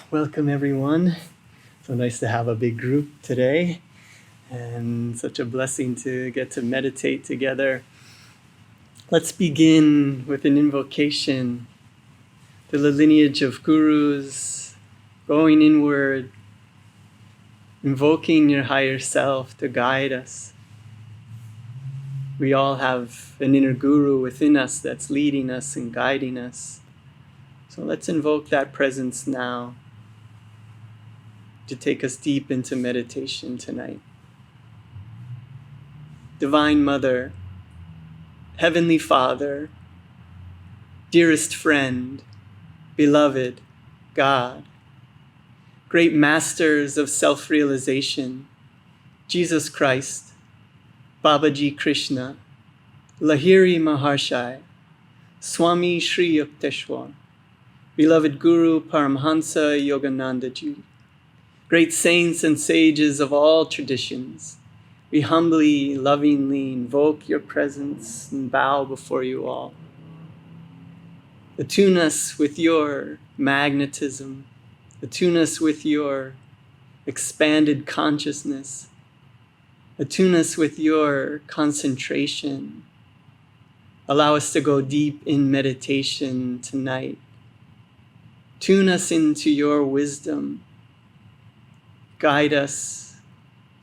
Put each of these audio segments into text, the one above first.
Welcome everyone. So nice to have a big group today, and such a blessing to get to meditate together. Let's begin with an invocation to the lineage of gurus, going inward, invoking your higher self to guide us. We all have an inner guru within us that's leading us and guiding us. So let's invoke that presence now to take us deep into meditation tonight. Divine Mother, Heavenly Father, dearest friend, beloved God, great masters of self-realization, Jesus Christ, Babaji Krishna, Lahiri Maharshi, Swami Sri Yukteswar, beloved Guru Paramhansa Yogananda Ji, great saints and sages of all traditions, we humbly, lovingly invoke your presence and bow before you all. Attune us with your magnetism, attune us with your expanded consciousness, attune us with your concentration. Allow us to go deep in meditation tonight. Tune us into your wisdom. Guide us,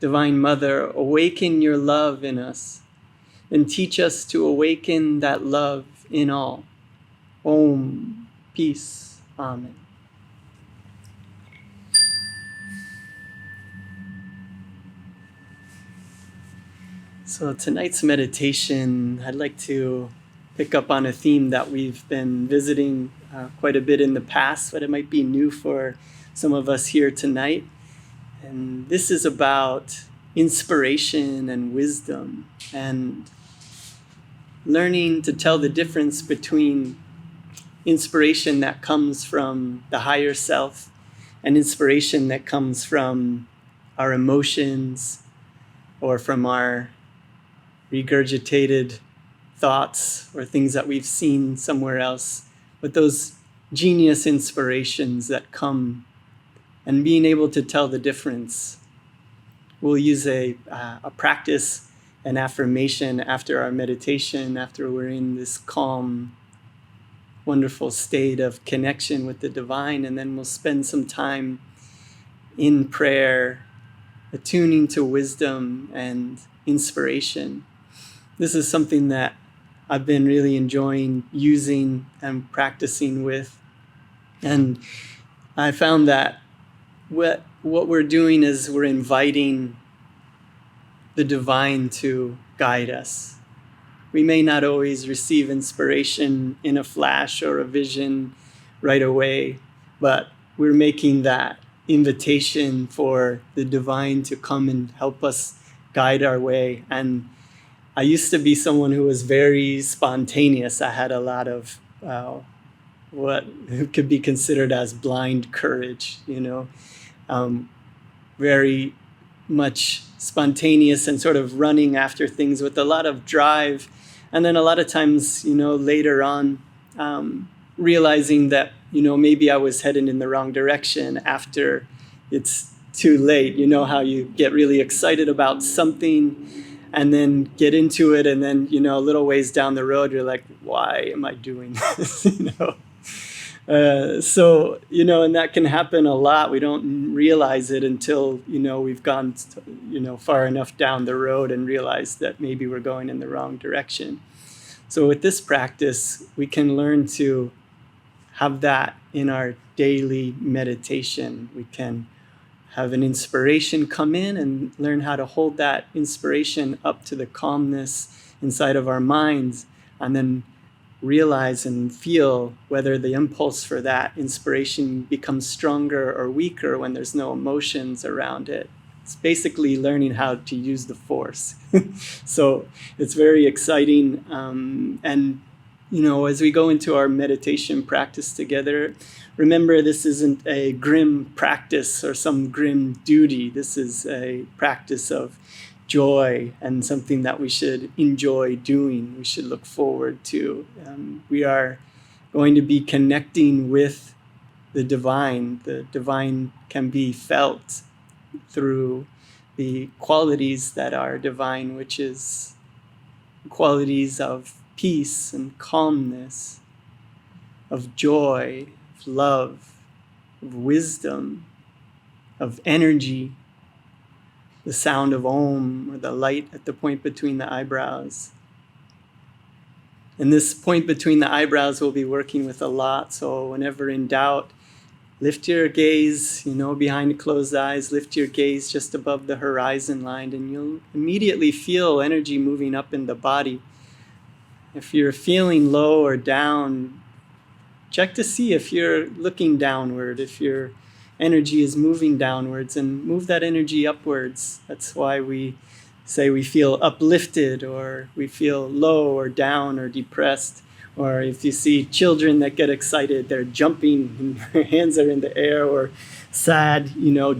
Divine Mother, awaken your love in us, and teach us to awaken that love in all. Om, peace, Amen. So tonight's meditation, I'd like to pick up on a theme that we've been visiting quite a bit in the past, but it might be new for some of us here tonight. And this is about inspiration and wisdom and learning to tell the difference between inspiration that comes from the higher self and inspiration that comes from our emotions or from our regurgitated thoughts or things that we've seen somewhere else, but those genius inspirations that come, and being able to tell the difference. We'll use a practice, an affirmation after our meditation, after we're in this calm, wonderful state of connection with the divine, and then we'll spend some time in prayer, attuning to wisdom and inspiration. This is something that I've been really enjoying using and practicing with. And I found that what we're doing is we're inviting the divine to guide us. We may not always receive inspiration in a flash or a vision right away, but we're making that invitation for the divine to come and help us guide our way. And I used to be someone who was very spontaneous. I had a lot of what could be considered as blind courage, very much spontaneous and sort of running after things with a lot of drive. And then a lot of times, later on, realizing that, maybe I was heading in the wrong direction after it's too late. You know how you get really excited about something and then get into it, and then, a little ways down the road, you're like, why am I doing this, So, and that can happen a lot. We don't realize it until, we've gone, far enough down the road and realize that maybe we're going in the wrong direction. So with this practice, we can learn to have that in our daily meditation. We can have an inspiration come in and learn how to hold that inspiration up to the calmness inside of our minds, and then realize and feel whether the impulse for that inspiration becomes stronger or weaker when there's no emotions around it. It's basically learning how to use the force. So it's very exciting. And, as we go into our meditation practice together, remember, this isn't a grim practice or some grim duty. This is a practice of joy and something that we should enjoy doing. We should look forward to. We are going to be connecting with the divine. The divine can be felt through the qualities that are divine, which is qualities of peace and calmness, of joy, of love, of wisdom, of energy, the sound of Om, or the light at the point between the eyebrows. And this point between the eyebrows we'll be working with a lot, so whenever in doubt, lift your gaze, behind closed eyes, lift your gaze just above the horizon line, and you'll immediately feel energy moving up in the body. If you're feeling low or down, check to see if you're looking downward, if your energy is moving downwards, and move that energy upwards. That's why we say we feel uplifted, or we feel low or down or depressed. Or if you see children that get excited, they're jumping and their hands are in the air, or sad,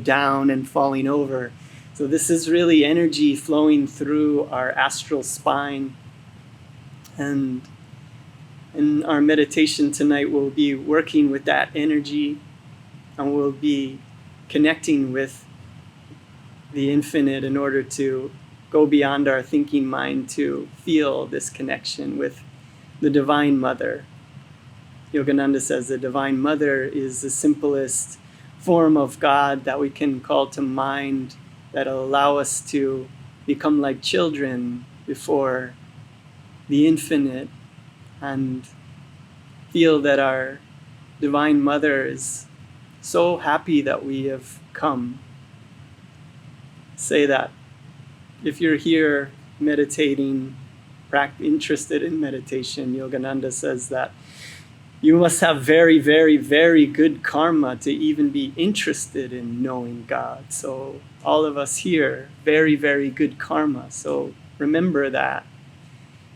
down and falling over. So this is really energy flowing through our astral spine. And in our meditation tonight, we'll be working with that energy, and we'll be connecting with the infinite in order to go beyond our thinking mind to feel this connection with the Divine Mother. Yogananda says the Divine Mother is the simplest form of God that we can call to mind, that'll allow us to become like children before the infinite and feel that our Divine Mother is so happy that we have come. Say that if you're here meditating, interested in meditation, Yogananda says that you must have very, very, very good karma to even be interested in knowing God. So all of us here, very, very good karma. So remember that.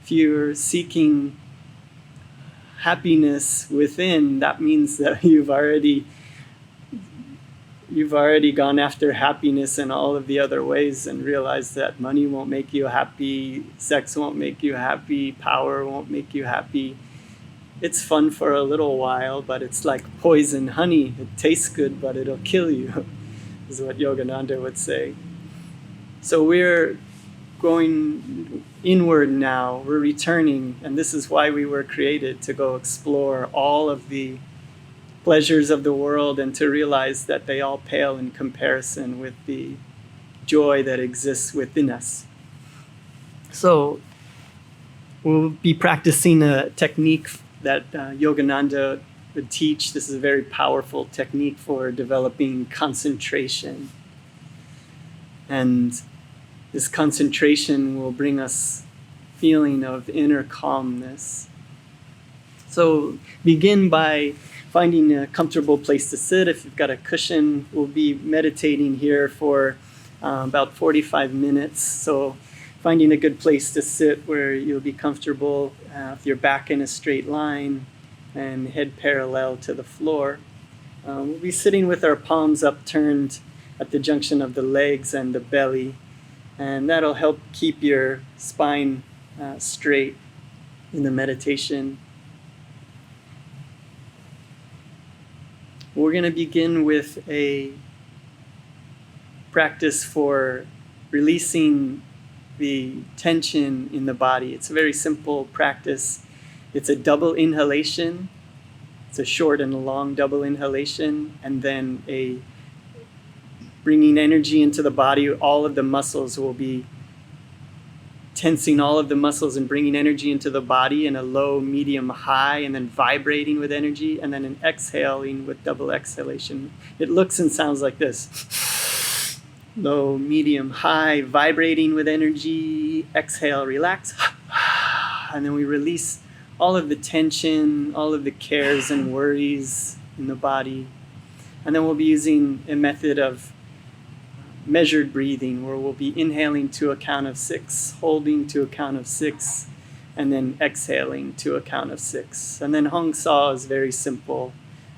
If you're seeking happiness within, that means that you've already gone after happiness in all of the other ways and realized that money won't make you happy, sex won't make you happy, power won't make you happy. It's fun for a little while, but it's like poison honey. It tastes good, but it'll kill you, is what Yogananda would say. So we're going inward now, we're returning, and this is why we were created, to go explore all of the pleasures of the world and to realize that they all pale in comparison with the joy that exists within us. So we'll be practicing a technique that Yogananda would teach. This is a very powerful technique for developing concentration. And this concentration will bring us feeling of inner calmness. So begin by finding a comfortable place to sit. If you've got a cushion, we'll be meditating here for about 45 minutes. So finding a good place to sit where you'll be comfortable with your back in a straight line and head parallel to the floor. We'll be sitting with our palms upturned at the junction of the legs and the belly, and that'll help keep your spine straight in the meditation. We're going to begin with a practice for releasing the tension in the body. It's a very simple practice. It's a double inhalation. It's a short and a long double inhalation, and then a bringing energy into the body. All of the muscles will be tensing all of the muscles and bringing energy into the body in a low, medium, high, and then vibrating with energy, and then an exhaling with double exhalation. It looks and sounds like this. Low, medium, high, vibrating with energy, exhale, relax, and then we release all of the tension, all of the cares and worries in the body. And then we'll be using a method of measured breathing, where we'll be inhaling to a count of 6, holding to a count of 6, and then exhaling to a count of 6. And then Hong-Sau is very simple.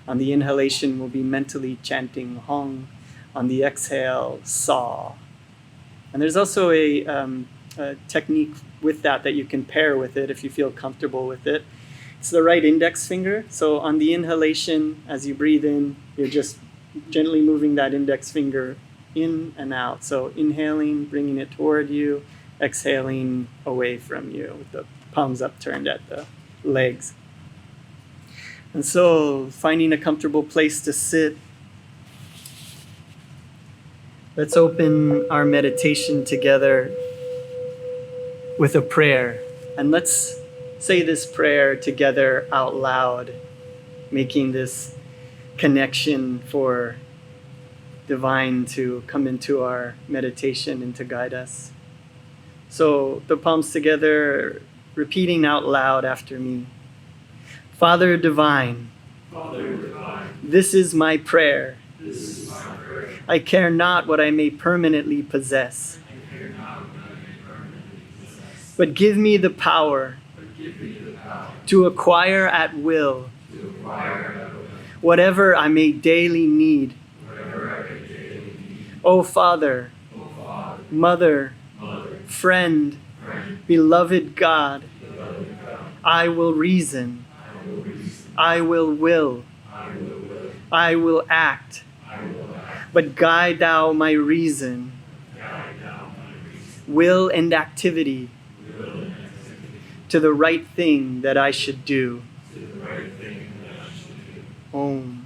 On the inhalation, we'll be mentally chanting Hong. On the exhale, Sa. And there's also a technique with that you can pair with it if you feel comfortable with it. It's the right index finger. So on the inhalation, as you breathe in, you're just gently moving that index finger in and out. So inhaling, bringing it toward you, exhaling away from you with the palms upturned at the legs. And so finding a comfortable place to sit. Let's open our meditation together with a prayer. And let's say this prayer together out loud, making this connection for divine to come into our meditation and to guide us. So the palms together, repeating out loud after me. Father divine, this is my prayer. I care not what I may permanently possess, but give me the power to acquire at will whatever I may daily need. O Father, Mother, Friend, beloved God, I will reason, I will, I will act, but guide thou my reason, will and activity to the right thing that I should do. Om.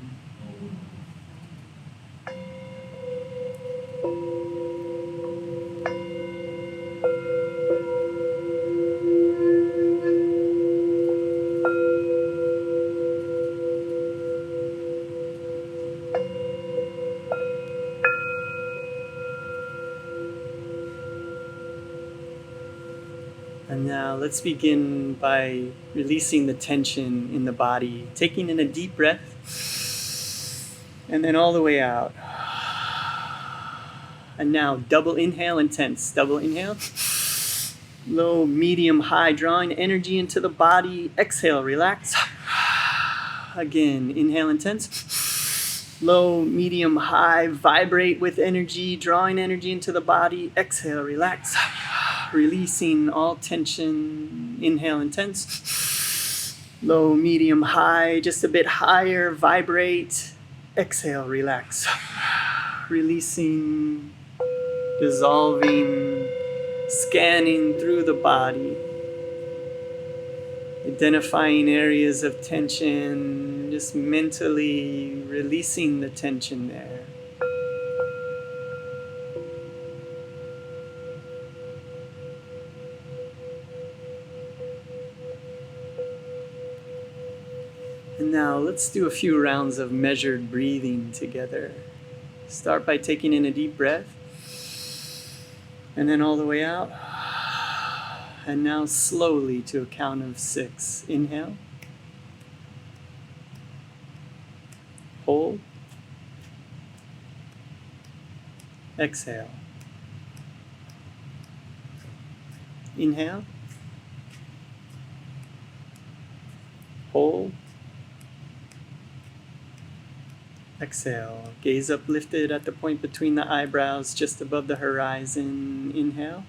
And now let's begin by releasing the tension in the body, taking in a deep breath, and then all the way out. And now double inhale, intense. Double inhale. Low, medium, high, drawing energy into the body. Exhale, relax. Again, inhale, intense. Low, medium, high, vibrate with energy, drawing energy into the body. Exhale, relax. Releasing all tension. Inhale, intense. Low, medium, high, just a bit higher, vibrate. Exhale, relax. Releasing, dissolving, scanning through the body. Identifying areas of tension, just mentally releasing the tension there. And now let's do a few rounds of measured breathing together. Start by taking in a deep breath, and then all the way out. And now slowly to a count of 6. Inhale. Hold. Exhale. Inhale. Hold. Exhale. Gaze uplifted at the point between the eyebrows, just above the horizon. Inhale.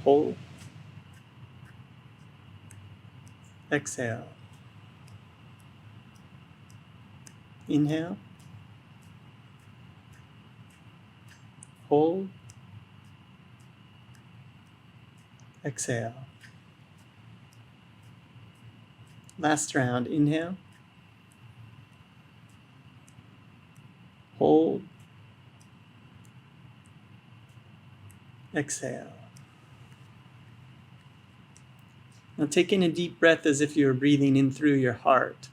Hold. Exhale. Inhale. Hold. Exhale. Last round. Inhale. Hold. Exhale. Now take in a deep breath as if you were breathing in through your heart.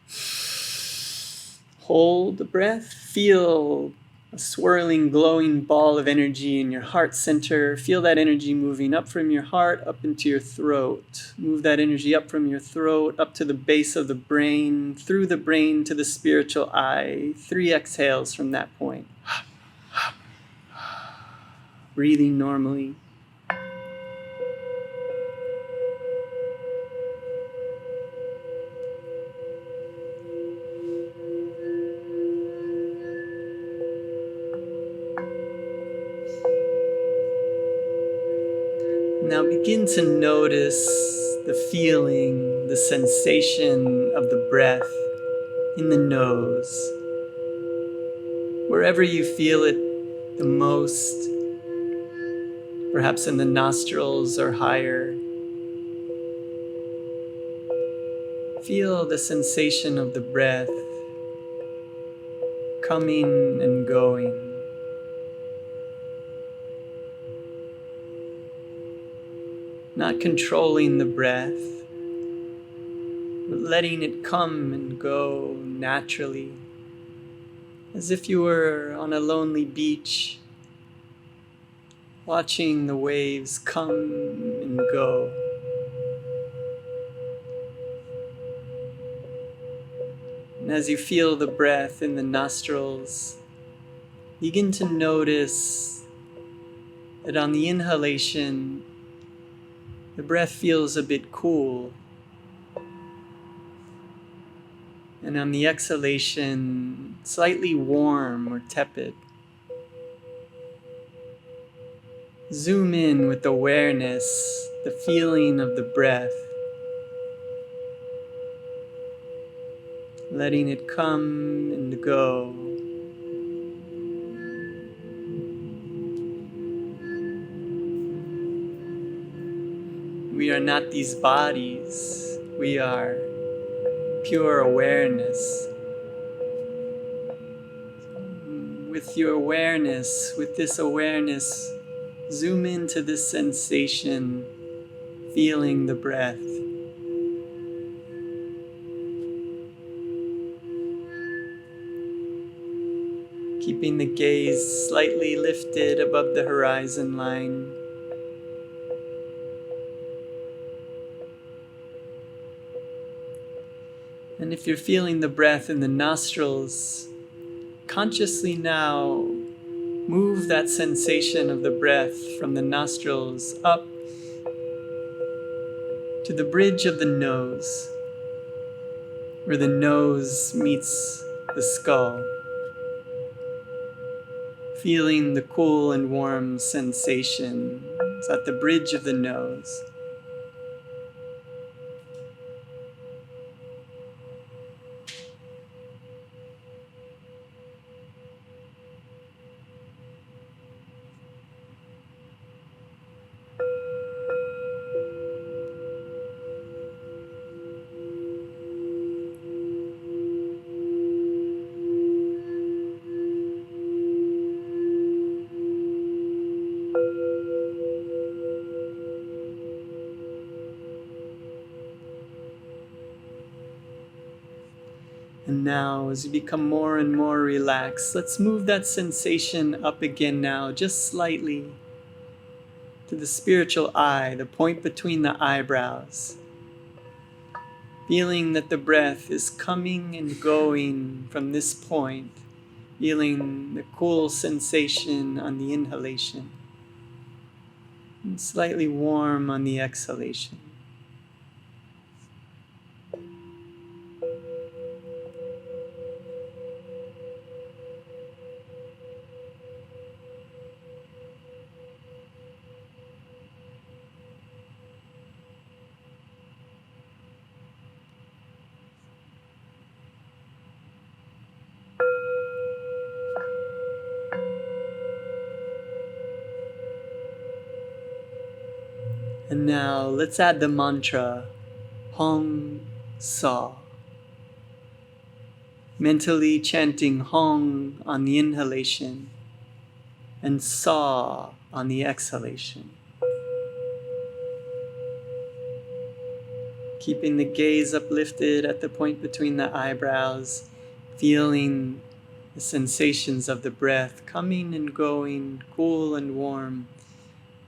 Hold the breath. Feel a swirling, glowing ball of energy in your heart center. Feel that energy moving up from your heart, up into your throat. Move that energy up from your throat, up to the base of the brain, through the brain to the spiritual eye. 3 exhales from that point. Breathing normally. Now begin to notice the feeling, the sensation of the breath in the nose. Wherever you feel it the most, perhaps in the nostrils or higher. Feel the sensation of the breath coming and going. Not controlling the breath, but letting it come and go naturally, as if you were on a lonely beach, watching the waves come and go. And as you feel the breath in the nostrils, begin to notice that on the inhalation, the breath feels a bit cool. And on the exhalation, slightly warm or tepid. Zoom in with awareness, the feeling of the breath. Letting it come and go. We are not these bodies. We are pure awareness. With your awareness, with this awareness, zoom into this sensation, feeling the breath. Keeping the gaze slightly lifted above the horizon line. And if you're feeling the breath in the nostrils, consciously now move that sensation of the breath from the nostrils up to the bridge of the nose, where the nose meets the skull. Feeling the cool and warm sensations at the bridge of the nose. And now, as you become more and more relaxed, let's move that sensation up again now, just slightly, to the spiritual eye, the point between the eyebrows. Feeling that the breath is coming and going from this point, feeling the cool sensation on the inhalation, and slightly warm on the exhalation. And now let's add the mantra Hong-Sau. Mentally chanting Hong on the inhalation and Sa on the exhalation. Keeping the gaze uplifted at the point between the eyebrows, feeling the sensations of the breath coming and going, cool and warm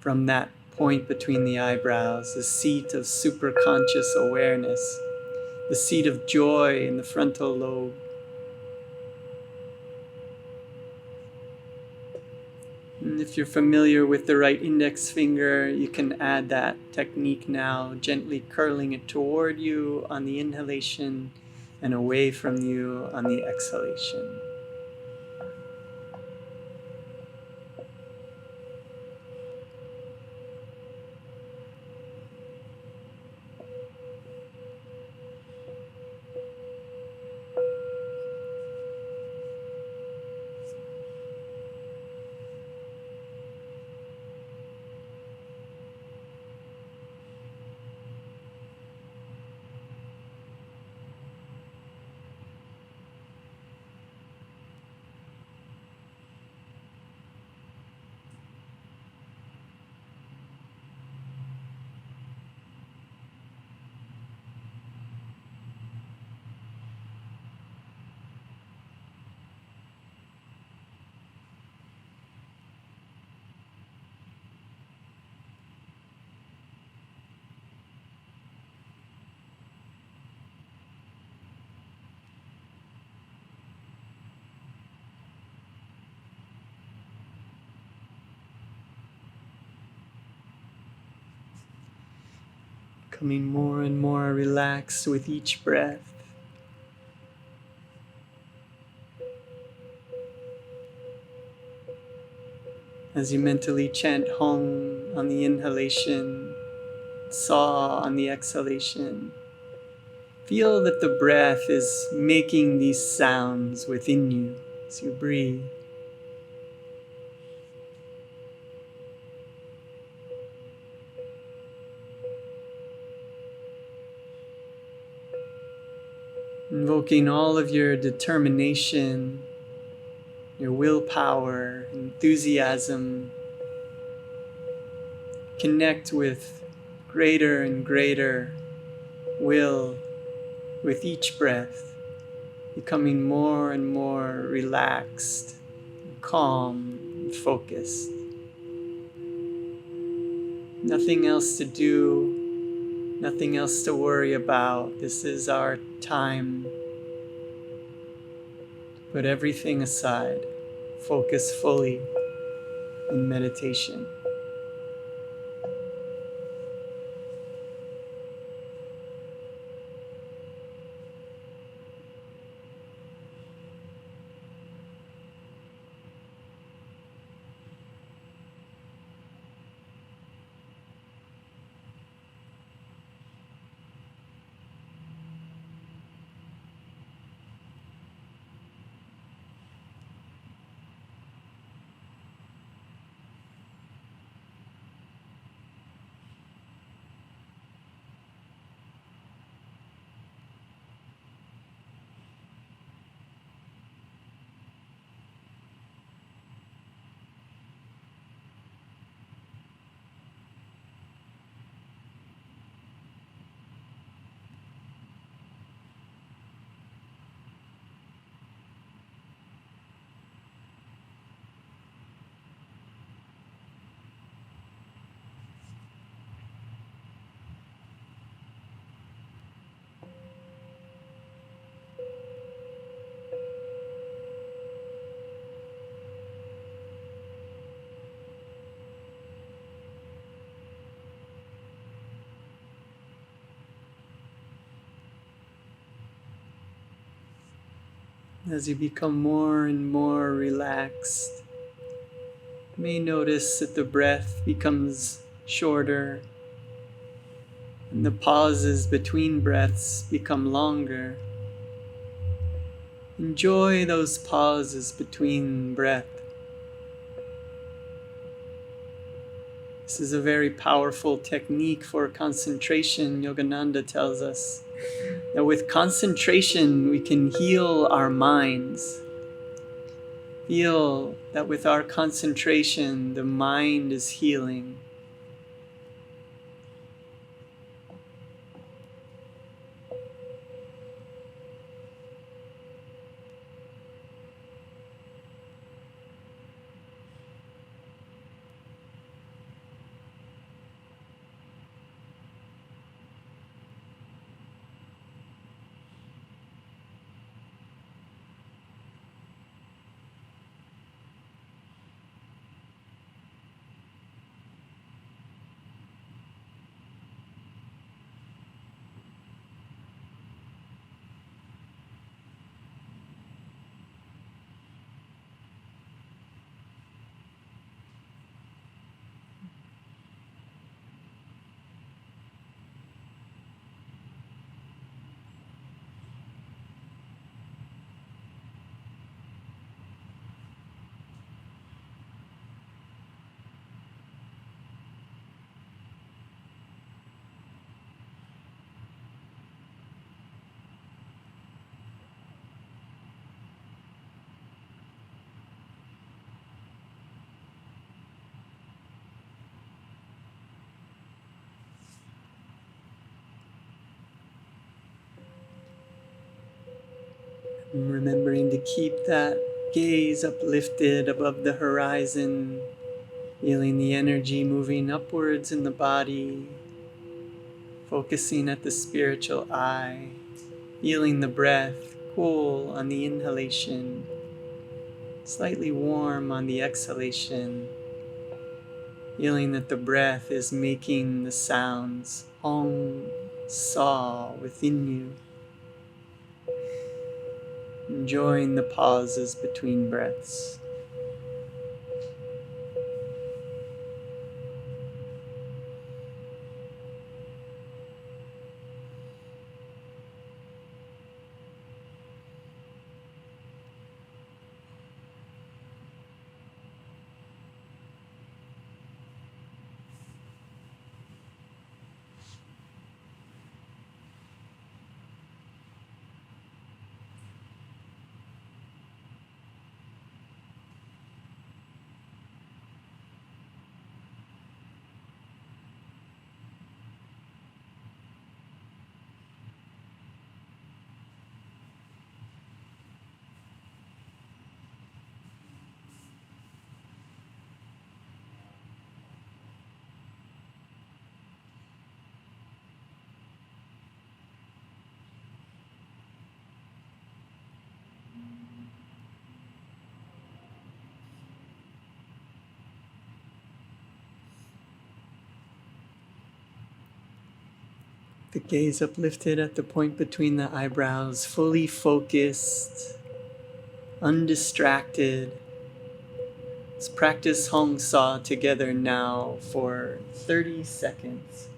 from that point between the eyebrows, the seat of superconscious awareness, the seat of joy in the frontal lobe. And if you're familiar with the right index finger, you can add that technique now, gently curling it toward you on the inhalation and away from you on the exhalation. Becoming more and more relaxed with each breath. As you mentally chant Hong on the inhalation, Sa on the exhalation, feel that the breath is making these sounds within you as you breathe. Invoking all of your determination, your willpower, enthusiasm. Connect with greater and greater will with each breath, becoming more and more relaxed, calm, and focused. Nothing else to do, nothing else to worry about. This is our time. Put everything aside. Focus fully in meditation. As you become more and more relaxed, you may notice that the breath becomes shorter and the pauses between breaths become longer. Enjoy those pauses between breath. This is a very powerful technique for concentration. Yogananda tells us that with concentration we can heal our minds. Feel that with our concentration the mind is healing. And remembering to keep that gaze uplifted above the horizon, feeling the energy moving upwards in the body, focusing at the spiritual eye, feeling the breath cool on the inhalation, slightly warm on the exhalation, Feeling that the breath is making the sounds Hong-Sau within you. Enjoying the pauses between breaths. The gaze uplifted at the point between the eyebrows, fully focused, undistracted. Let's practice Hong-Sau together now for 30 seconds.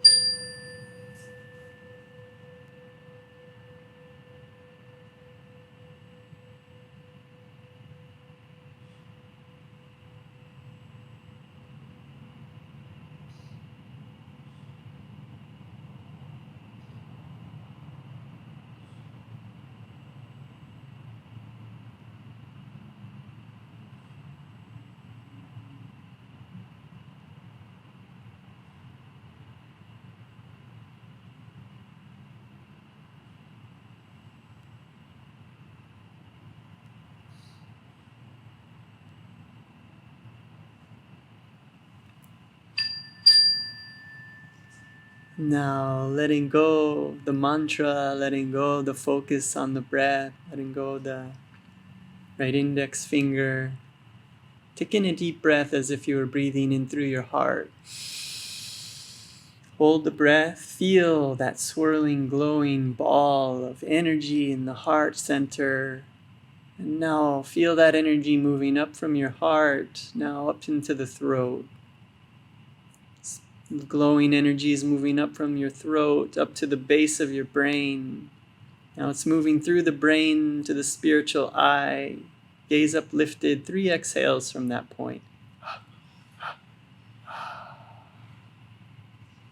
Now letting go of the mantra, letting go of the focus on the breath, letting go of the right index finger. Taking a deep breath as if you were breathing in through your heart. Hold the breath, feel that swirling, glowing ball of energy in the heart center. And now feel that energy moving up from your heart, now up into the throat. Glowing energy is moving up from your throat, up to the base of your brain. Now it's moving through the brain to the spiritual eye. Gaze uplifted, 3 exhales from that point.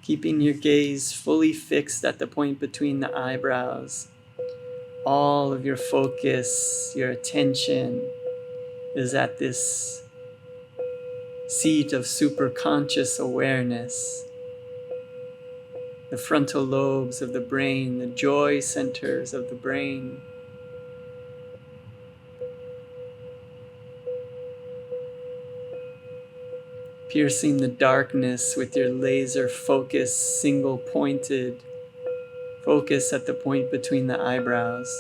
Keeping your gaze fully fixed at the point between the eyebrows. All of your focus, your attention is at this seat of superconscious awareness. The frontal lobes of the brain, the joy centers of the brain. Piercing the darkness with your laser focus, single pointed focus at the point between the eyebrows.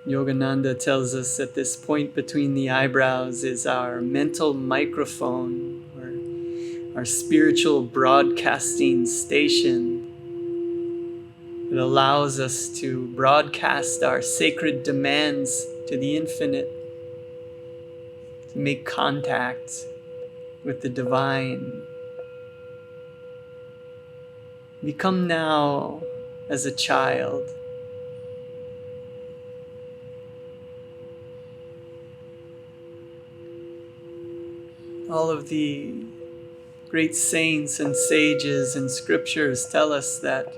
Yogananda tells us that this point between the eyebrows is our mental microphone, or our spiritual broadcasting station. It allows us to broadcast our sacred demands to the infinite, to make contact with the divine. Become now as a child. All of the great saints and sages and scriptures tell us that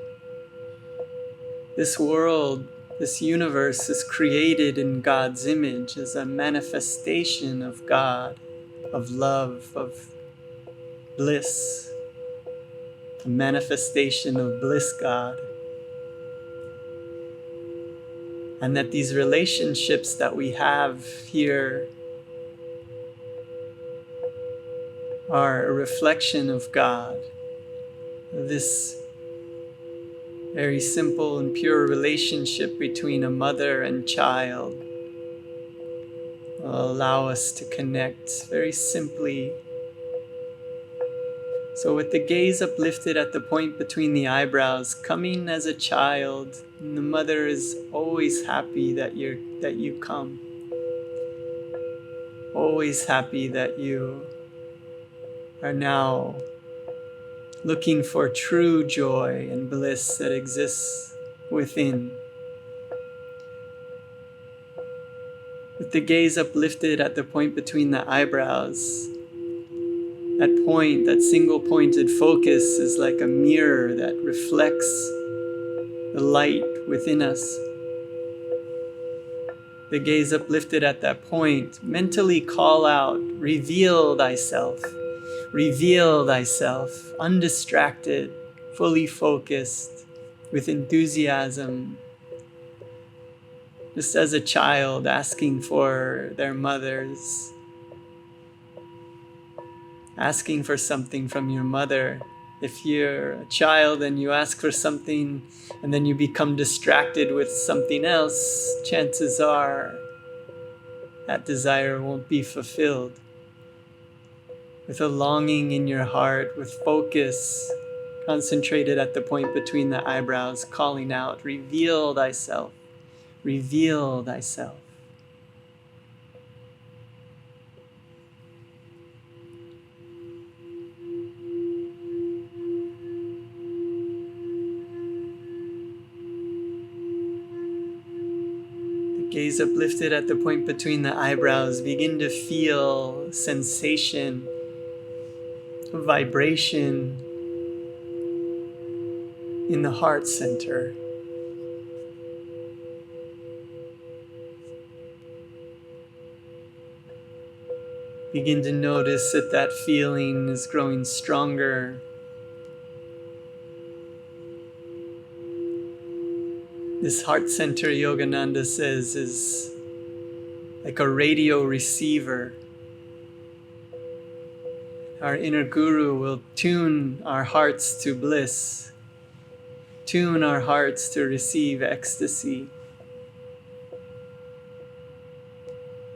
this world, this universe is created in God's image as a manifestation of God, of love, of bliss, a manifestation of bliss God. And that these relationships that we have here are a reflection of God. This very simple and pure relationship between a mother and child will allow us to connect very simply So with the gaze uplifted at the point between the eyebrows, coming as a child, and the mother is always happy that you come. Always happy that you are now looking for true joy and bliss that exists within. With the gaze uplifted at the point between the eyebrows, that point, that single pointed focus is like a mirror that reflects the light within us. The gaze uplifted at that point, mentally call out, reveal thyself, undistracted, fully focused, with enthusiasm, just as a child asking for their mothers, asking for something from your mother. If you're a child and you ask for something and then you become distracted with something else, chances are that desire won't be fulfilled. With a longing in your heart, with focus concentrated at the point between the eyebrows, calling out, reveal thyself, reveal thyself. Gaze uplifted at the point between the eyebrows. Begin to feel sensation, vibration in the heart center. Begin to notice that that feeling is growing stronger. This heart center, Yogananda says, is like a radio receiver. Our inner guru will tune our hearts to bliss, tune our hearts to receive ecstasy.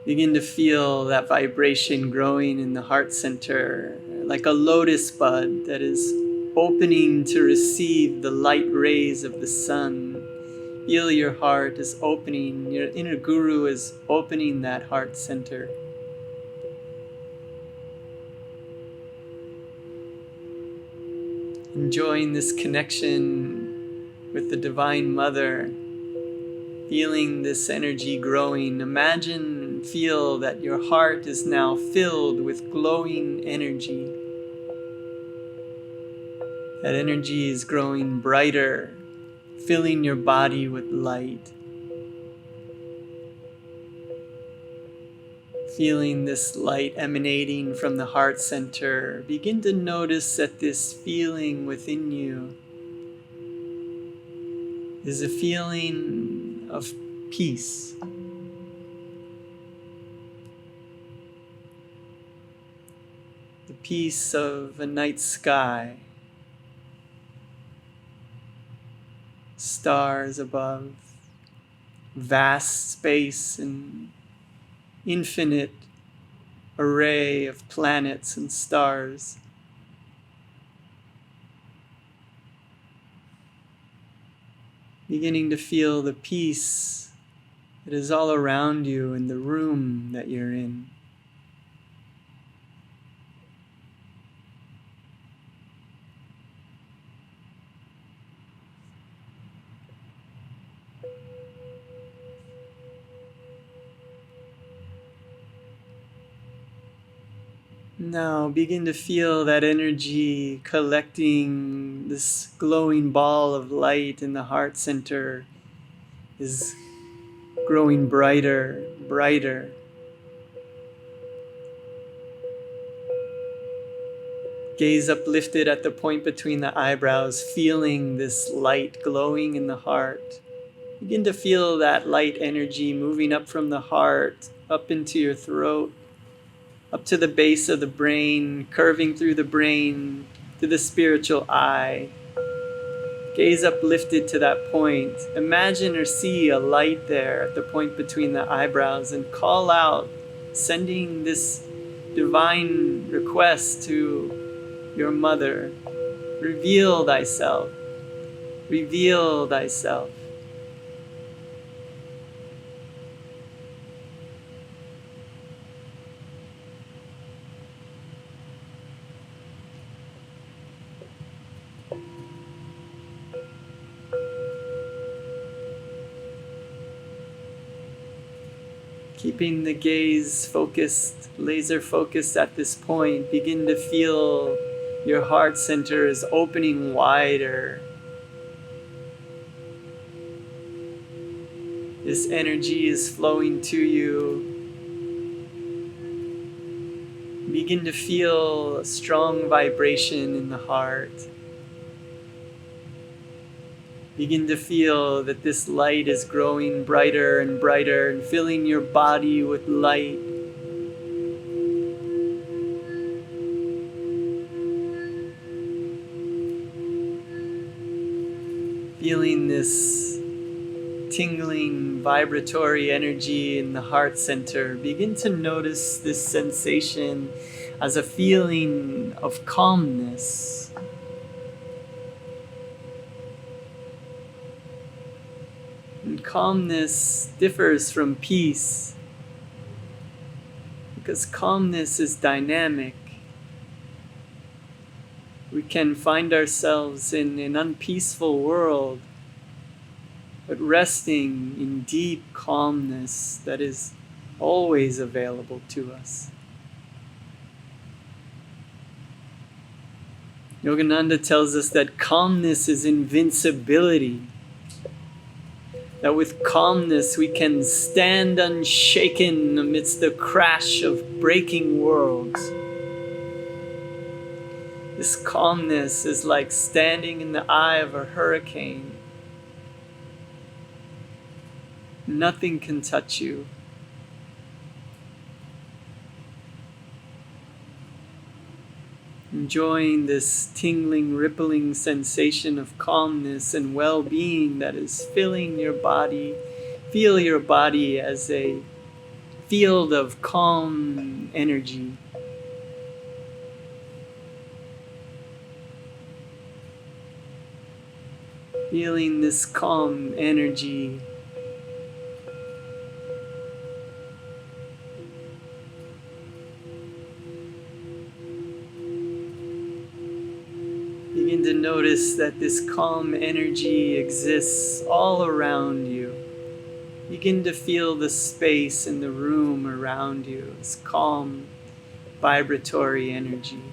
Begin to feel that vibration growing in the heart center, like a lotus bud that is opening to receive the light rays of the sun. Feel your heart is opening, your inner guru is opening that heart center. Enjoying this connection with the Divine Mother, feeling this energy growing. Imagine and feel that your heart is now filled with glowing energy. That energy is growing brighter, filling your body with light. Feeling this light emanating from the heart center, begin to notice that this feeling within you is a feeling of peace. The peace of a night sky. Stars above, vast space and infinite array of planets and stars. Beginning to feel the peace that is all around you in the room that you're in. Now begin to feel that energy collecting. This glowing ball of light in the heart center is growing brighter, brighter. Gaze uplifted at the point between the eyebrows, feeling this light glowing in the heart. Begin to feel that light energy moving up from the heart, up into your throat, up to the base of the brain, curving through the brain to the spiritual eye. Gaze uplifted to that point. Imagine or see a light there at the point between the eyebrows and call out, sending this divine request to your mother. Reveal thyself. Reveal thyself. Keeping the gaze focused, laser focused at this point, begin to feel your heart center is opening wider. This energy is flowing to you. Begin to feel a strong vibration in the heart. Begin to feel that this light is growing brighter and brighter and filling your body with light. Feeling this tingling, vibratory energy in the heart center. Begin to notice this sensation as a feeling of calmness. And calmness differs from peace because calmness is dynamic. We can find ourselves in an unpeaceful world, but resting in deep calmness that is always available to us. Yogananda tells us that calmness is invincibility. That with calmness we can stand unshaken amidst the crash of breaking worlds. This calmness is like standing in the eye of a hurricane. Nothing can touch you. Enjoying this tingling, rippling sensation of calmness and well-being that is filling your body. Feel your body as a field of calm energy. Feeling this calm energy. Begin to notice that this calm energy exists all around you. Begin to feel the space in the room around you, this calm, vibratory energy.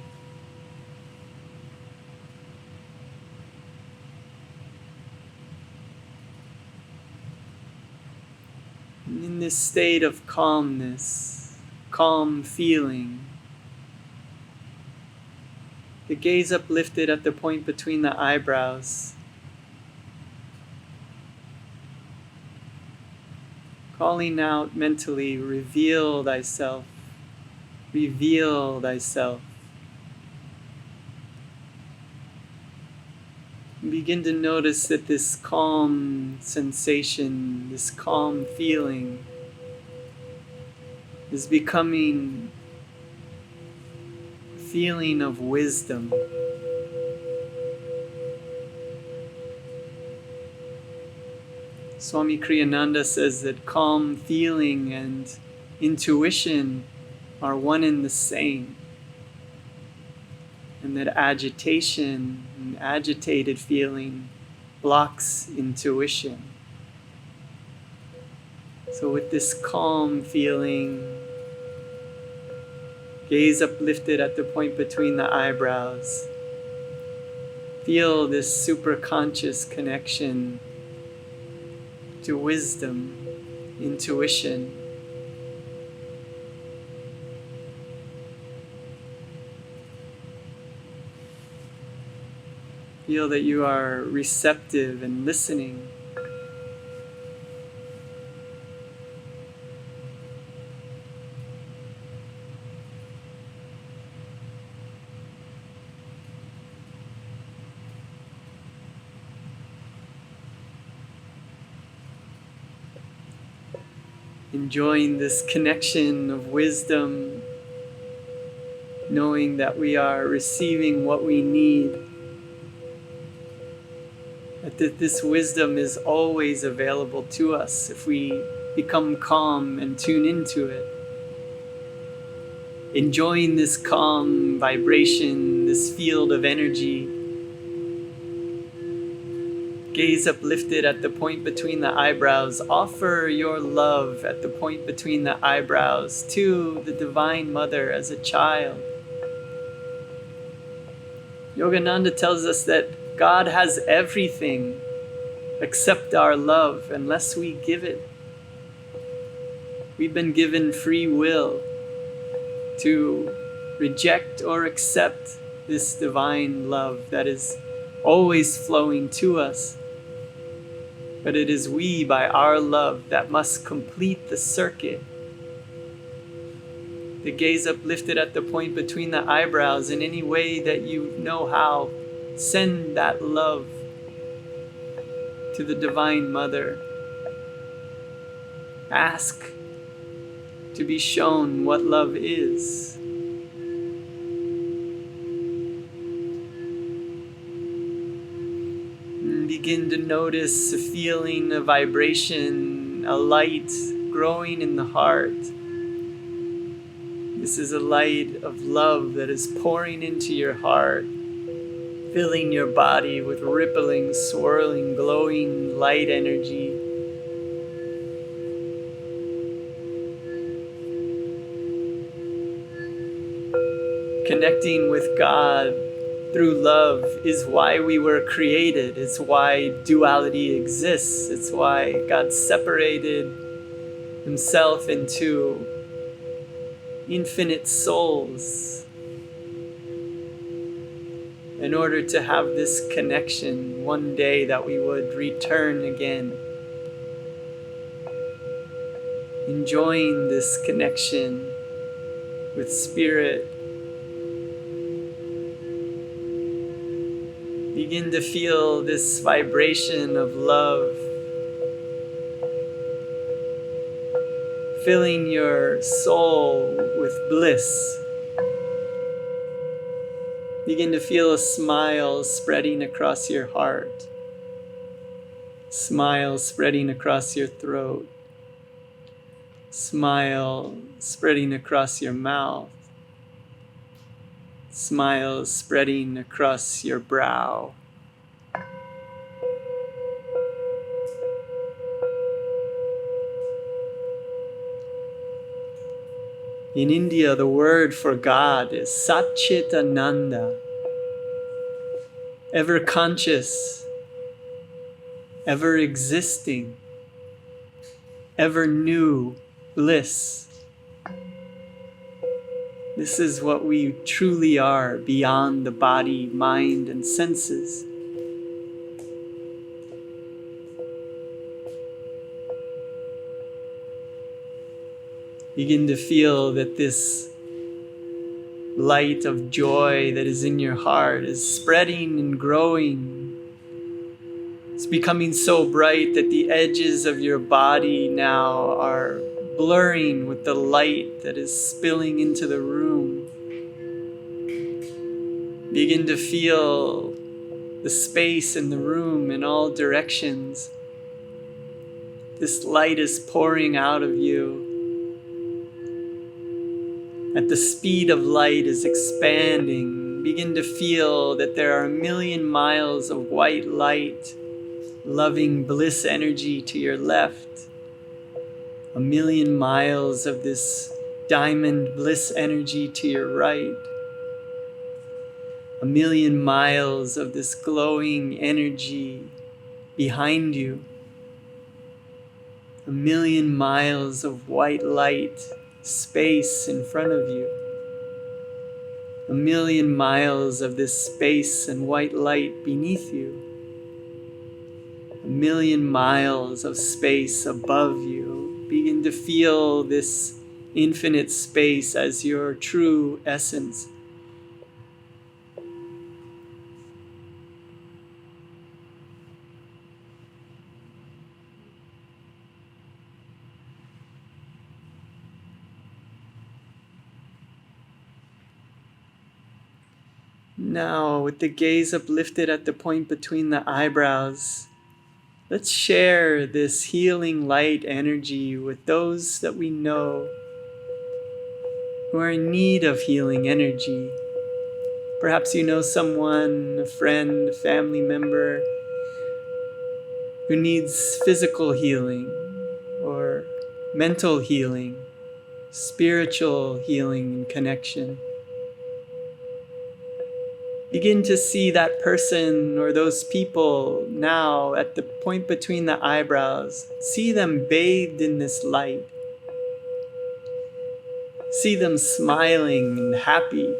And in this state of calmness, calm feeling, the gaze uplifted at the point between the eyebrows, calling out mentally, reveal thyself, reveal thyself. And begin to notice that this calm sensation, this calm feeling is becoming a feeling of wisdom. Swami Kriyananda says that calm feeling and intuition are one and the same, and that agitation and agitated feeling blocks intuition. So with this calm feeling, gaze uplifted at the point between the eyebrows, feel this superconscious connection to wisdom, intuition. Feel that you are receptive and listening. Enjoying this connection of wisdom, knowing that we are receiving what we need, that this wisdom is always available to us if we become calm and tune into it. Enjoying this calm vibration, this field of energy. Gaze uplifted at the point between the eyebrows. Offer your love at the point between the eyebrows to the Divine Mother as a child. Yogananda tells us that God has everything except our love unless we give it. We've been given free will to reject or accept this divine love that is always flowing to us. But it is we, by our love, that must complete the circuit. The gaze uplifted at the point between the eyebrows, in any way that you know how, send that love to the Divine Mother. Ask to be shown what love is. And begin to notice a feeling, a vibration, a light growing in the heart. This is a light of love that is pouring into your heart, filling your body with rippling, swirling, glowing light energy. Connecting with God through love is why we were created. It's why duality exists. It's why God separated Himself into infinite souls in order to have this connection one day that we would return again. Enjoying this connection with Spirit. Begin to feel this vibration of love filling your soul with bliss. Begin to feel a smile spreading across your heart. Smile spreading across your throat. Smile spreading across your mouth. Smile spreading across your brow. In India, the word for God is Satchitananda, ever conscious, ever existing, ever new bliss. This is what we truly are beyond the body, mind, and senses. Begin to feel that this light of joy that is in your heart is spreading and growing. It's becoming so bright that the edges of your body now are blurring with the light that is spilling into the room. Begin to feel the space in the room in all directions. This light is pouring out of you. At the speed of light is expanding. Begin to feel that there are 1,000,000 miles of white light, loving bliss energy to your left. 1,000,000 miles of this diamond bliss energy to your right. 1,000,000 miles of this glowing energy behind you. 1,000,000 miles of white light space in front of you. 1,000,000 miles of this space and white light beneath you. 1,000,000 miles of space above you. Begin to feel this infinite space as your true essence. Now, with the gaze uplifted at the point between the eyebrows, let's share this healing light energy with those that we know who are in need of healing energy. Perhaps you know someone, a friend, a family member, who needs physical healing or mental healing, spiritual healing and connection. Begin to see that person or those people now at the point between the eyebrows. See them bathed in this light. See them smiling and happy.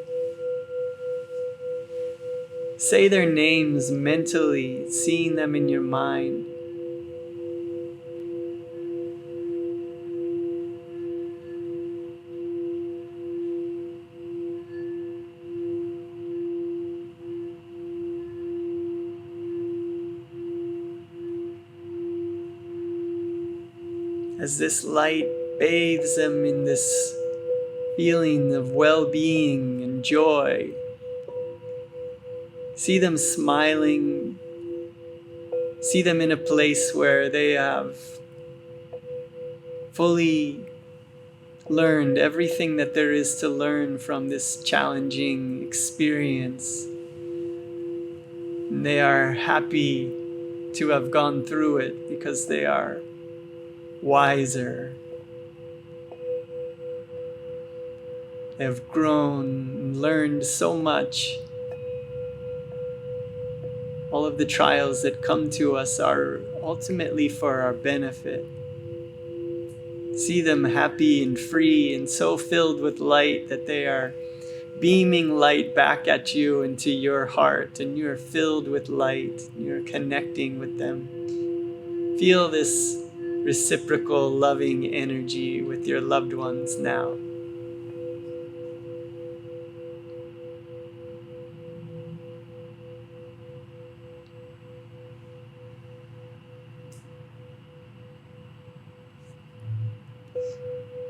Say their names mentally, seeing them in your mind. As this light bathes them in this feeling of well-being and joy, see them smiling, see them in a place where they have fully learned everything that there is to learn from this challenging experience. And they are happy to have gone through it because they are wiser. They have grown and learned so much. All of the trials that come to us are ultimately for our benefit. See them happy and free and so filled with light that they are beaming light back at you into your heart, and you are filled with light. You're connecting with them. Feel this reciprocal loving energy with your loved ones now.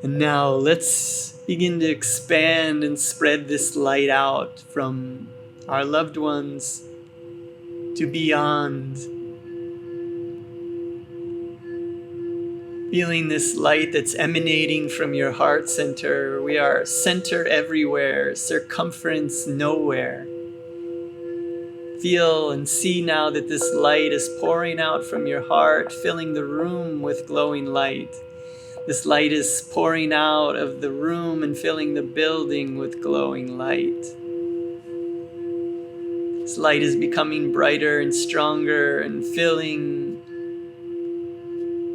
And now let's begin to expand and spread this light out from our loved ones to beyond. Feeling this light that's emanating from your heart center. We are center everywhere, circumference nowhere. Feel and see now that this light is pouring out from your heart, filling the room with glowing light. This light is pouring out of the room and filling the building with glowing light. This light is becoming brighter and stronger and filling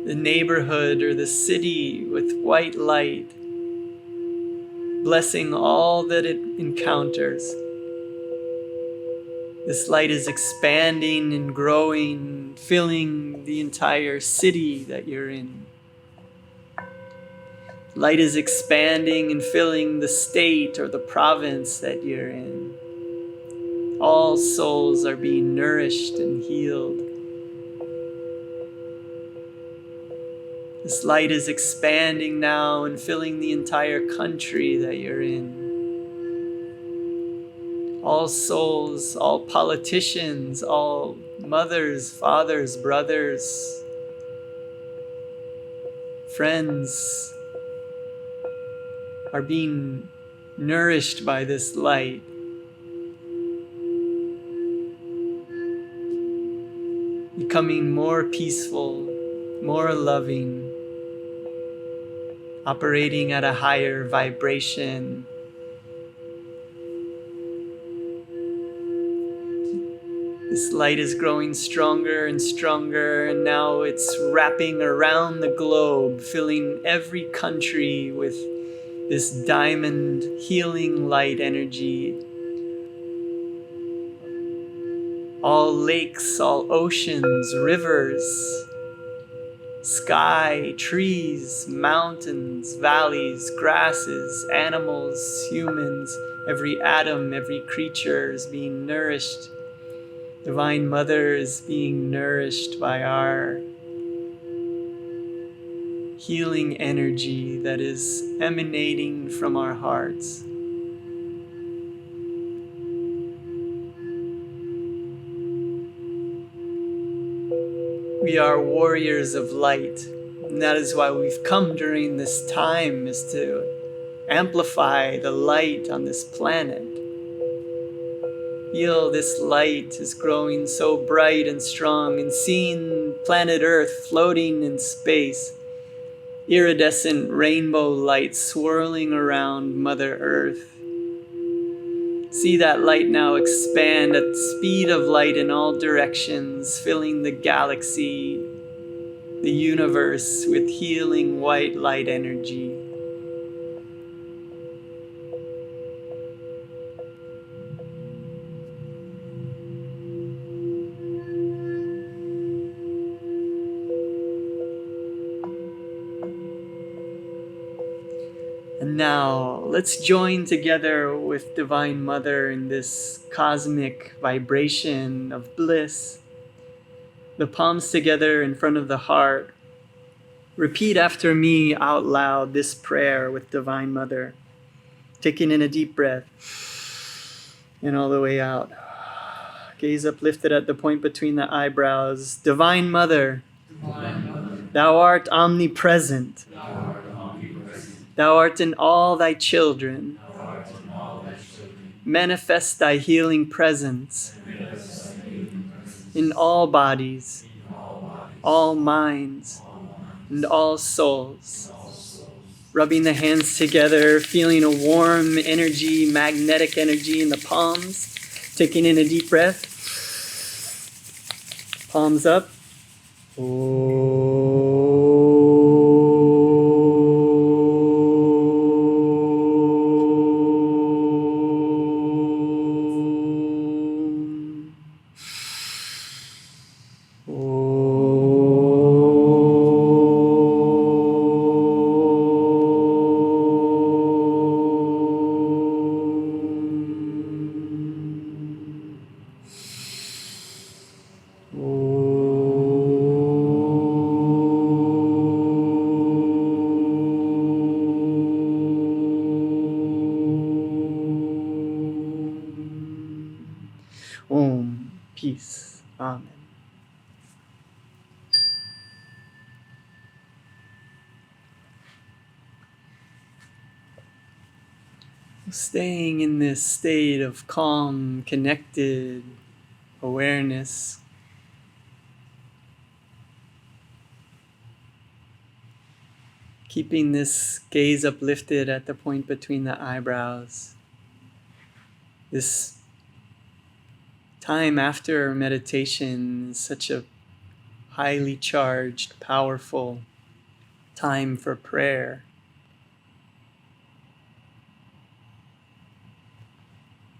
the neighborhood or the city with white light, blessing all that it encounters. This light is expanding and growing, filling the entire city that you're in. Light is expanding and filling the state or the province that you're in. All souls are being nourished and healed. This light is expanding now and filling the entire country that you're in. All souls, all politicians, all mothers, fathers, brothers, friends are being nourished by this light. Becoming more peaceful, more loving, operating at a higher vibration. This light is growing stronger and stronger, and now it's wrapping around the globe, filling every country with this diamond healing light energy. All lakes, all oceans, rivers, sky, trees, mountains, valleys, grasses, animals, humans, every atom, every creature is being nourished. Divine Mother is being nourished by our healing energy that is emanating from our hearts. We are warriors of light. And that is why we've come during this time, is to amplify the light on this planet. Feel this light is growing so bright and strong, and seeing planet Earth floating in space, iridescent rainbow light swirling around Mother Earth. See that light now expand at the speed of light in all directions, filling the galaxy, the universe with healing white light energy. And now, let's join together with Divine Mother in this cosmic vibration of bliss. The palms together in front of the heart. Repeat after me out loud this prayer with Divine Mother. Taking in a deep breath. And all the way out. Gaze uplifted at the point between the eyebrows. Divine Mother, Thou art omnipresent. Thou art in all thy children. Manifest thy healing presence in all bodies, all minds, and all souls. Rubbing the hands together, feeling a warm energy, magnetic energy in the palms. Taking in a deep breath. Palms up. Om. Peace. Amen. Staying in this state of calm, connected awareness. Keeping this gaze uplifted at the point between the eyebrows. This time after meditation is such a highly charged, powerful time for prayer.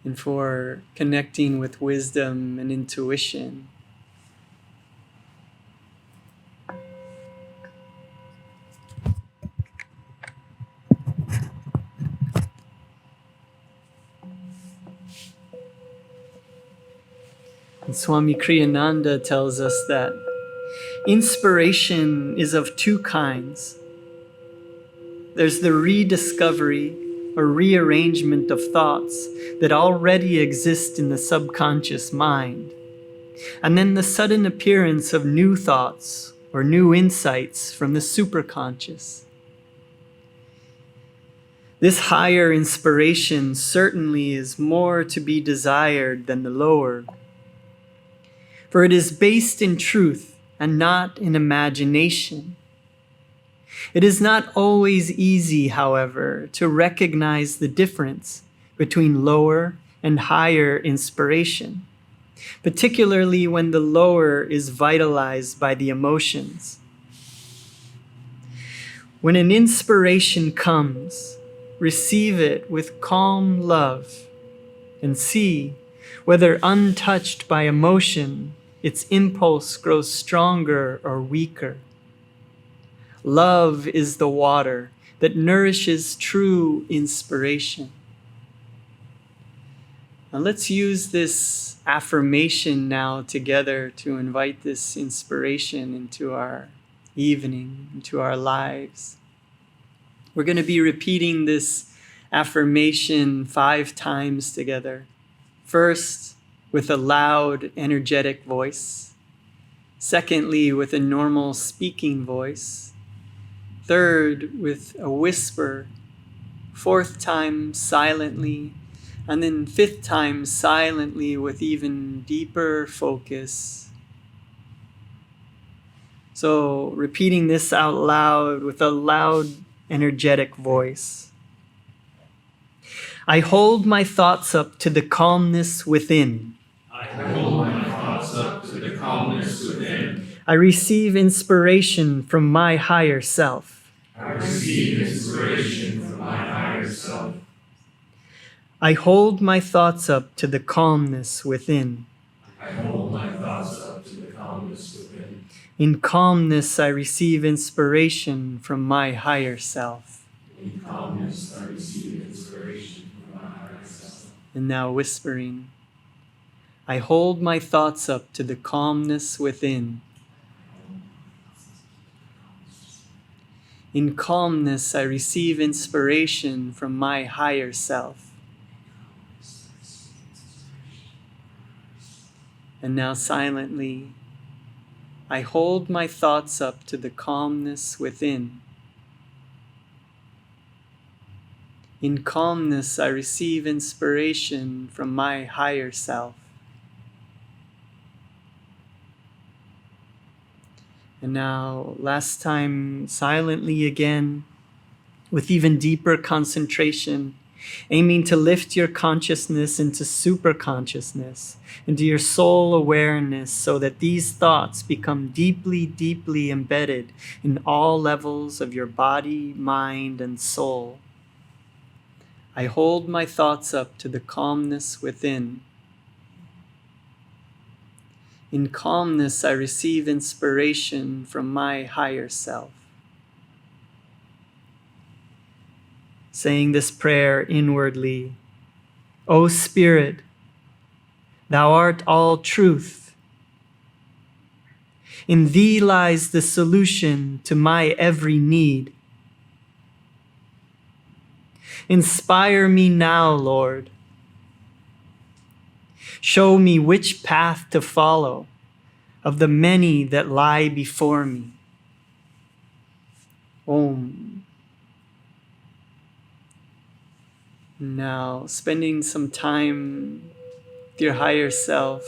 And for connecting with wisdom and intuition. And Swami Kriyananda tells us that inspiration is of two kinds. There's the rediscovery or rearrangement of thoughts that already exist in the subconscious mind, and then the sudden appearance of new thoughts or new insights from the superconscious. This higher inspiration certainly is more to be desired than the lower, for it is based in truth and not in imagination. It is not always easy, however, to recognize the difference between lower and higher inspiration, particularly when the lower is vitalized by the emotions. When an inspiration comes, receive it with calm love and see whether untouched by emotion, its impulse grows stronger or weaker. Love is the water that nourishes true inspiration. Now let's use this affirmation now together to invite this inspiration into our evening, into our lives. We're going to be repeating this affirmation 5 times together. First, with a loud, energetic voice. Secondly, with a normal speaking voice. Third, with a whisper. Fourth time, silently. And then fifth time, silently with even deeper focus. So, repeating this out loud with a loud, energetic voice. I hold my thoughts up to the calmness within. I hold my thoughts up to the calmness within. I receive inspiration from my higher self. I receive inspiration from my higher self. I hold my thoughts up to the calmness within. I hold my thoughts up to the calmness within. In calmness, I receive inspiration from my higher self. In calmness, I receive inspiration from my higher self. And now whispering, I hold my thoughts up to the calmness within. In calmness, I receive inspiration from my higher self. And now silently, I hold my thoughts up to the calmness within. In calmness, I receive inspiration from my higher self. And now, last time, silently again, with even deeper concentration, aiming to lift your consciousness into super consciousness, into your soul awareness, so that these thoughts become deeply, deeply embedded in all levels of your body, mind, and soul. I hold my thoughts up to the calmness within. In calmness, I receive inspiration from my higher self. Saying this prayer inwardly, O Spirit, Thou art all truth. In Thee lies the solution to my every need. Inspire me now, Lord. Show me which path to follow of the many that lie before me. Om. Now, spending some time with your higher self,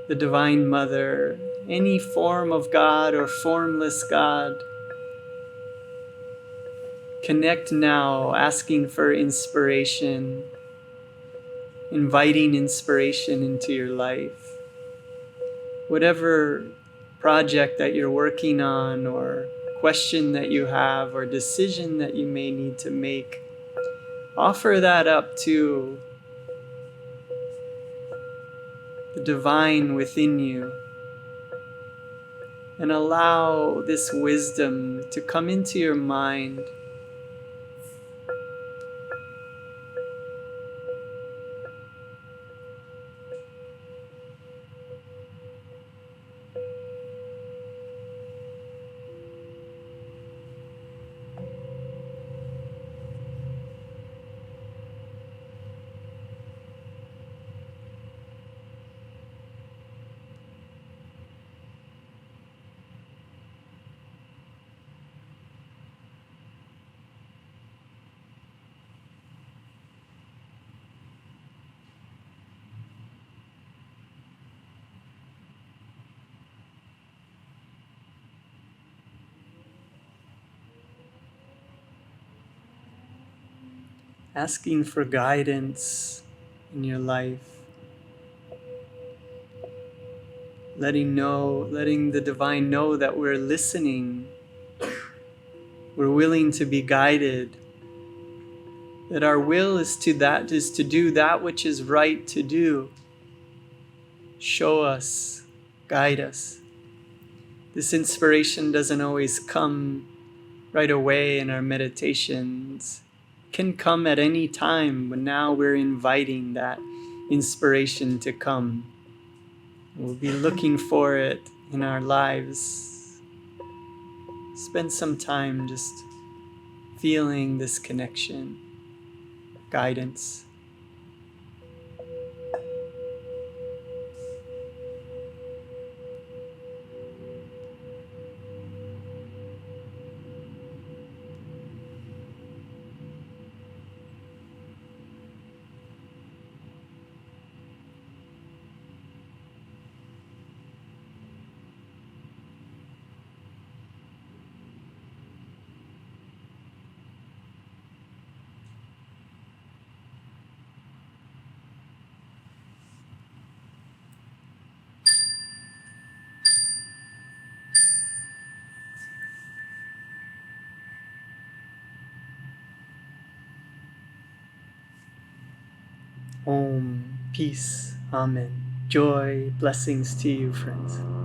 the Divine Mother, any form of God or formless God. Connect now, asking for inspiration, inviting inspiration into your life. Whatever project that you're working on, or question that you have, or decision that you may need to make, offer that up to the divine within you, and allow this wisdom to come into your mind. Asking for guidance in your life. Letting the divine know that we're listening. We're willing to be guided. That our will is to do that which is right to do. Show us, guide us. This inspiration doesn't always come right away in our meditations. It can come at any time, but now we're inviting that inspiration to come. We'll be looking for it in our lives. Spend some time just feeling this connection, guidance. Om. Peace. Amen. Joy. Blessings to you, friends.